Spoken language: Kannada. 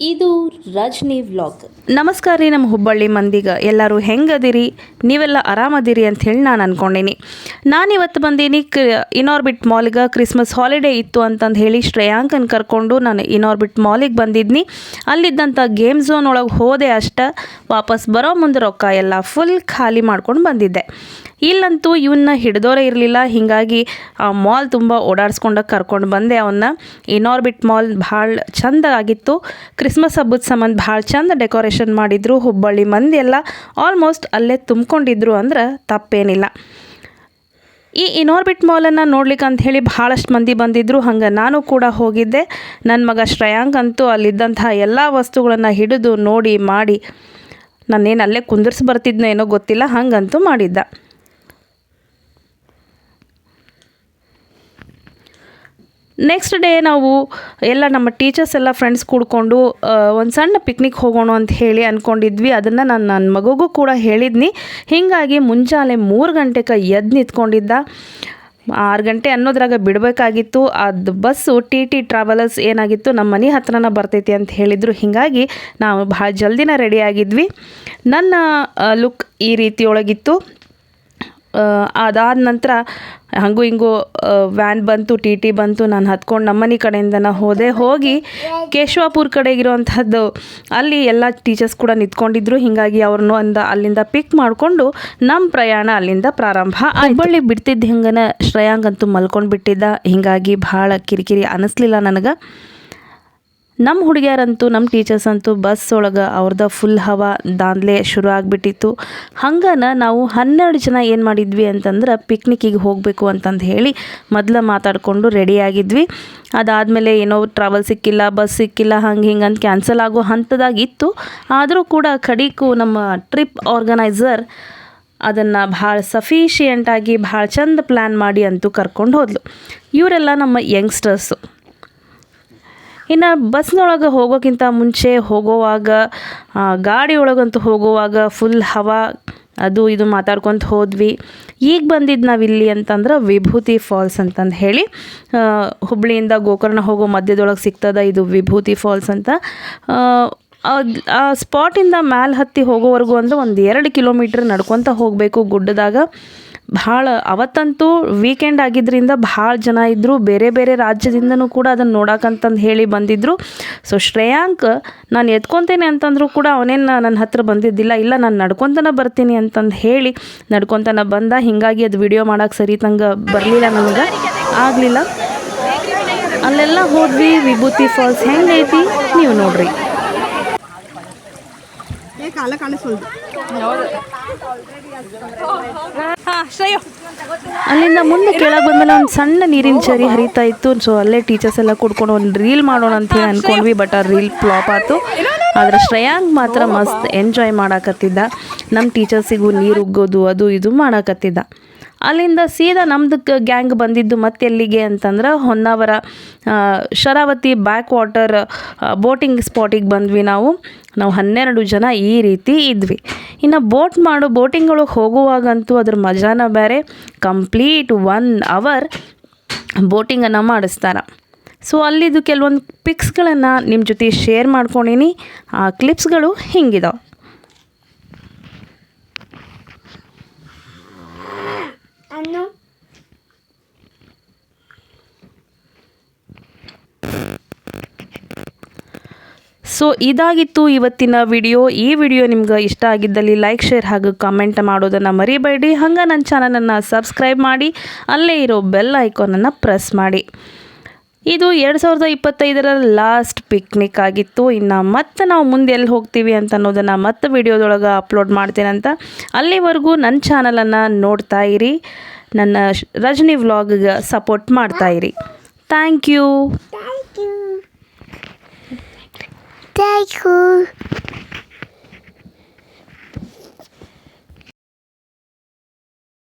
ಇದು ರಜನಿ ವ್ಲಾಗ್. ನಮಸ್ಕಾರ ರೀ ನಮ್ಮ ಹುಬ್ಬಳ್ಳಿ ಮಂದಿಗೆ. ಎಲ್ಲರೂ ಹೆಂಗದಿರಿ? ನೀವೆಲ್ಲ ಆರಾಮದಿರಿ ಅಂತ ಹೇಳಿ ನಾನು ಅಂದ್ಕೊಂಡೀನಿ. ನಾನಿವತ್ತು ಬಂದೀನಿ ಇನಾರ್ಬಿಟ್ ಮಾಲ್ಗೆ. ಕ್ರಿಸ್ಮಸ್ ಹಾಲಿಡೇ ಇತ್ತು ಅಂತಂದು ಹೇಳಿ ಶ್ರೇಯಾಂಕನ್ ಕರ್ಕೊಂಡು ನಾನು ಇನಾರ್ಬಿಟ್ ಮಾಲಿಗೆ ಬಂದಿದ್ನಿ. ಅಲ್ಲಿದ್ದಂಥ ಗೇಮ್ ಝೋನ್ ಒಳಗೆ ಹೋದೆ ಅಷ್ಟೇ. ವಾಪಸ್ ಬರೋ ಮುಂದೆ ರೊಕ್ಕ ಎಲ್ಲ ಫುಲ್ ಖಾಲಿ ಮಾಡ್ಕೊಂಡು ಬಂದಿದ್ದೆ. ಇಲ್ಲಂತೂ ಇವನ್ನ ಹಿಡಿದೋರೇ ಇರಲಿಲ್ಲ. ಹೀಗಾಗಿ ಆ ಮಾಲ್ ತುಂಬ ಓಡಾಡಿಸ್ಕೊಂಡು ಕರ್ಕೊಂಡು ಬಂದೆ ಅವನ್ನ. ಇನಾರ್ಬಿಟ್ ಮಾಲ್ ಭಾಳ ಚಂದ ಆಗಿತ್ತು. ಕ್ರಿಸ್ಮಸ್ ಹಬ್ಬದ ಸಂಬಂಧ ಭಾಳ ಚಂದ ಡೆಕೋರೇಷನ್ ಮಾಡಿದ್ರು. ಹುಬ್ಬಳ್ಳಿ ಮಂದಿ ಎಲ್ಲ ಆಲ್ಮೋಸ್ಟ್ ಅಲ್ಲೇ ತುಂಬಿಕೊಂಡಿದ್ರು ಅಂದ್ರೆ ತಪ್ಪೇನಿಲ್ಲ. ಈ ಇನಾರ್ಬಿಟ್ ಮಾಲನ್ನು ನೋಡ್ಲಿಕ್ಕೆ ಅಂತ ಹೇಳಿ ಭಾಳಷ್ಟು ಮಂದಿ ಬಂದಿದ್ದರು. ಹಂಗೆ ನಾನು ಕೂಡ ಹೋಗಿದ್ದೆ. ನನ್ನ ಮಗ ಶ್ರೇಯಾಂಕ್ ಅಂತೂ ಅಲ್ಲಿದ್ದಂಥ ಎಲ್ಲ ವಸ್ತುಗಳನ್ನು ಹಿಡಿದು ನೋಡಿ ಮಾಡಿ ನಾನೇನು ಅಲ್ಲೇ ಕುಂದರ್ಸಿ ಬರ್ತಿದ್ನೋ ಏನೋ ಗೊತ್ತಿಲ್ಲ, ಹಂಗಂತೂ ಮಾಡಿದ್ದ. ನೆಕ್ಸ್ಟ್ ಡೇ ನಾವು ಎಲ್ಲ ನಮ್ಮ ಟೀಚರ್ಸ್ ಎಲ್ಲ ಫ್ರೆಂಡ್ಸ್ ಕೂಡ್ಕೊಂಡು ಒಂದು ಸಣ್ಣ ಪಿಕ್ನಿಕ್ ಹೋಗೋಣ ಅಂತ ಹೇಳಿ ಅಂದ್ಕೊಂಡಿದ್ವಿ. ಅದನ್ನು ನಾನು ನನ್ನ ಮಗುಗೂ ಕೂಡ ಹೇಳಿದ್ನಿ. ಹೀಗಾಗಿ ಮುಂಜಾನೆ 3 ಗಂಟೆಗೆ ಎದ್ದು ನಿಂತ್ಕೊಂಡಿದ್ದ. 6 ಗಂಟೆ ಅನ್ನೋದ್ರಾಗ ಬಿಡಬೇಕಾಗಿತ್ತು. ಅದು ಬಸ್ಸು ಟಿ ಟ್ರಾವೆಲರ್ಸ್ ಏನಾಗಿತ್ತು, ನಮ್ಮ ಮನೆ ಹತ್ರನ ಬರ್ತೈತಿ ಅಂತ ಹೇಳಿದರು. ಹೀಗಾಗಿ ನಾವು ಭಾಳ ಜಲ್ದಿನ ರೆಡಿ ಆಗಿದ್ವಿ. ನನ್ನ ಲುಕ್ ಈ ರೀತಿಯೊಳಗಿತ್ತು. ಅದಾದ ನಂತರ ಹಂಗೂ ಹಿಂಗೂ ವ್ಯಾನ್ ಬಂತು, ಟಿ ಬಂತು. ನಾನು ಹತ್ಕೊಂಡು ನಮ್ಮನೆ ಕಡೆಯಿಂದನ ಹೋಗಿ ಕೇಶವಾಪುರ ಕಡೆಗಿರುವಂಥದ್ದು ಅಲ್ಲಿ ಎಲ್ಲ ಟೀಚರ್ಸ್ ಕೂಡ ನಿಂತ್ಕೊಂಡಿದ್ರು. ಹೀಗಾಗಿ ಅವ್ರನ್ನೂ ಅಲ್ಲಿಂದ ಪಿಕ್ ಮಾಡಿಕೊಂಡು ನಮ್ಮ ಪ್ರಯಾಣ ಅಲ್ಲಿಂದ ಪ್ರಾರಂಭ. ಹುಬ್ಬಳ್ಳಿ ಬಿಡ್ತಿದ್ದ ಹಿಂಗನ ಶ್ರೇಯಾಂಕ್ ಅಂತೂ ಮಲ್ಕೊಂಡು ಬಿಟ್ಟಿದ್ದ. ಹೀಗಾಗಿ ಭಾಳ ಕಿರಿಕಿರಿ ಅನ್ನಿಸ್ಲಿಲ್ಲ ನನಗೆ. ನಮ್ಮ ಹುಡುಗಿಯರಂತೂ, ನಮ್ಮ ಟೀಚರ್ಸ್ ಅಂತೂ ಬಸ್ ಒಳಗೆ ಅವ್ರದ್ದು ಫುಲ್ ಹವಾ ದಾಂದ್ಲೆ ಶುರು ಆಗಿಬಿಟ್ಟಿತ್ತು. ಹಂಗನ ನಾವು 12 ಜನ ಏನು ಮಾಡಿದ್ವಿ ಅಂತಂದ್ರೆ ಪಿಕ್ನಿಕ್ಕಿಗೆ ಹೋಗಬೇಕು ಅಂತಂದು ಹೇಳಿ ಮೊದಲು ಮಾತಾಡಿಕೊಂಡು ರೆಡಿಯಾಗಿದ್ವಿ. ಅದಾದಮೇಲೆ ಏನೋ ಟ್ರಾವೆಲ್ ಸಿಕ್ಕಿಲ್ಲ, ಬಸ್ ಸಿಕ್ಕಿಲ್ಲ, ಹಿಂಗೆ ಅಂತ ಕ್ಯಾನ್ಸಲ್ ಆಗೋ ಹಂತದಾಗಿತ್ತು. ಆದರೂ ಕೂಡ ಕಡಿಕು ನಮ್ಮ ಟ್ರಿಪ್ ಆರ್ಗನೈಸರ್ ಅದನ್ನು ಭಾಳ ಸಫಿಷಿಯೆಂಟಾಗಿ ಭಾಳ ಚಂದ ಪ್ಲ್ಯಾನ್ ಮಾಡಿ ಅಂತೂ ಕರ್ಕೊಂಡು ಹೋದ್ಲು. ಇವರೆಲ್ಲ ನಮ್ಮ ಯಂಗ್ಸ್ಟರ್ಸು. ಇನ್ನು ಬಸ್ನೊಳಗೆ ಹೋಗೋಕ್ಕಿಂತ ಮುಂಚೆ ಹೋಗೋವಾಗ ಗಾಡಿ ಒಳಗಂತೂ ಹೋಗುವಾಗ ಫುಲ್ ಹವಾ ಅದು ಇದು ಮಾತಾಡ್ಕೊತ ಹೋದ್ವಿ. ಈಗ ಬಂದಿದ್ದು ನಾವಿಲ್ಲಿ ಅಂತಂದ್ರೆ ವಿಭೂತಿ ಫಾಲ್ಸ್ ಅಂತಂದು ಹೇಳಿ ಹುಬ್ಬಳ್ಳಿಯಿಂದ ಗೋಕರ್ಣ ಹೋಗೋ ಮಧ್ಯದೊಳಗೆ ಸಿಗ್ತದೆ ಇದು ವಿಭೂತಿ ಫಾಲ್ಸ್ ಅಂತ. ಆ ಸ್ಪಾಟಿಂದ ಮ್ಯಾಲೆ ಹತ್ತಿ ಹೋಗೋವರೆಗೂ ಅಂದ್ರೆ ಒಂದು 2 ಕಿಲೋಮೀಟ್ರ್ ನಡ್ಕೊತ ಹೋಗಬೇಕು ಗುಡ್ಡದಾಗ. ಭಾಳ ಅವತ್ತಂತೂ ವೀಕೆಂಡ್ ಆಗಿದ್ದರಿಂದ ಭಾಳ ಜನ ಇದ್ದರು. ಬೇರೆ ಬೇರೆ ರಾಜ್ಯದಿಂದನೂ ಕೂಡ ಅದನ್ನು ನೋಡೋಕ್ಕಂತಂದು ಹೇಳಿ ಬಂದಿದ್ದರು. ಸೊ ಶ್ರೇಯಾಂಕ್ ನಾನು ಎತ್ಕೊತೇನೆ ಅಂತಂದರೂ ಕೂಡ ಅವನೇನು ನನ್ನ ಹತ್ರ ಬಂದಿದ್ದಿಲ್ಲ. ಇಲ್ಲ, ನಾನು ನಡ್ಕೊತನ ಬರ್ತೀನಿ ಅಂತಂದು ಹೇಳಿ ನಡ್ಕೊತನ ಬಂದ. ಹೀಗಾಗಿ ಅದು ವಿಡಿಯೋ ಮಾಡೋಕ್ಕೆ ಸರಿ ತಂಗೆ ಬರಲಿಲ್ಲ, ನನಗೆ ಆಗಲಿಲ್ಲ. ಅಲ್ಲೆಲ್ಲ ಹೋದ್ವಿ. ವಿಭೂತಿ ಫಾಲ್ಸ್ ಹೆಂಗೈತಿ ನೀವು ನೋಡ್ರಿ. ಅಲ್ಲಿಂದ ಮುಂದೆ ಕೆಳಗೆ ಬಂದಮೇಲೆ ಒಂದು ಸಣ್ಣ ನೀರಿನ ಚರಿ ಹರಿತಾ ಇತ್ತು. ಸೊ ಅಲ್ಲೇ ಟೀಚರ್ಸ್ ಎಲ್ಲ ಕೂಡ್ಕೊಂಡು ಒಂದು ರೀಲ್ ಮಾಡೋಣ ಅಂತ ಹೇಳಿ ಅಂದ್ಕೊಂಡ್ವಿ. ಬಟ್ ಆ ರೀಲ್ ಫ್ಲಾಪ್ ಆಯ್ತು. ಆದರೆ ಶ್ರೇಯಾಂಕ್ ಮಾತ್ರ ಮಸ್ತ್ ಎಂಜಾಯ್ ಮಾಡಾಕತ್ತಿದ್ದ. ನಮ್ಮ ಟೀಚರ್ಸಿಗೂ ನೀರು ಉಗ್ಗೋದು ಅದು ಇದು ಮಾಡಾಕತ್ತಿದ್ದ. ಅಲ್ಲಿಂದ ಸೀದಾ ನಮ್ದು ಗ್ಯಾಂಗ್ ಬಂದಿದ್ದು ಮತ್ತೆ ಎಲ್ಲಿಗೆ ಅಂತಂದ್ರೆ Honnavar Sharavati back water boating ಸ್ಪಾಟಿಗೆ ಬಂದ್ವಿ. ನಾವು 12 ಜನ ಈ ರೀತಿ ಇದ್ವಿ. ಇನ್ನು ಬೋಟಿಂಗ್ ಒಳಗೆ ಹೋಗುವಾಗಂತೂ ಅದ್ರ ಮಜಾನ ಬೇರೆ. ಕಂಪ್ಲೀಟ್ 1 ಅವರ್ ಬೋಟಿಂಗನ್ನು ಮಾಡಿಸ್ತಾರೆ. ಸೊ ಅಲ್ಲಿದ್ದು ಕೆಲವೊಂದು ಪಿಕ್ಸ್ಗಳನ್ನು ನಿಮ್ಮ ಜೊತೆ ಶೇರ್ ಮಾಡ್ಕೊಂಡೀನಿ. ಆ ಕ್ಲಿಪ್ಸ್ಗಳು ಹಿಂಗಿದಾವೆ. ಸೊ ಇದಾಗಿತ್ತು ಇವತ್ತಿನ ವಿಡಿಯೋ. ಈ ವಿಡಿಯೋ ನಿಮ್ಗೆ ಇಷ್ಟ ಆಗಿದ್ದಲ್ಲಿ ಲೈಕ್, ಶೇರ್ ಹಾಗೂ ಕಮೆಂಟ್ ಮಾಡೋದನ್ನು ಮರಿಬೇಡಿ. ಹಂಗೆ ನನ್ನ ಚಾನಲನ್ನು ಸಬ್ಸ್ಕ್ರೈಬ್ ಮಾಡಿ ಅಲ್ಲೇ ಇರೋ ಬೆಲ್ ಐಕಾನನ್ನು ಪ್ರೆಸ್ ಮಾಡಿ. ಇದು 2025ರ ಲಾಸ್ಟ್ ಪಿಕ್ನಿಕ್ ಆಗಿತ್ತು. ಇನ್ನು ಮತ್ತೆ ನಾವು ಮುಂದೆ ಎಲ್ಲಿ ಹೋಗ್ತೀವಿ ಅಂತ ಅನ್ನೋದನ್ನು ಮತ್ತೆ ವಿಡಿಯೋದೊಳಗೆ ಅಪ್ಲೋಡ್ ಮಾಡ್ತೇನಂತ. ಅಲ್ಲಿವರೆಗೂ ನನ್ನ ಚಾನಲನ್ನು ನೋಡ್ತಾ ಇರಿ. ನನ್ನ ರಜನಿ ವ್ಲಾಗ್ಗೆ ಸಪೋರ್ಟ್ ಮಾಡ್ತಾಯಿರಿ. Thank you.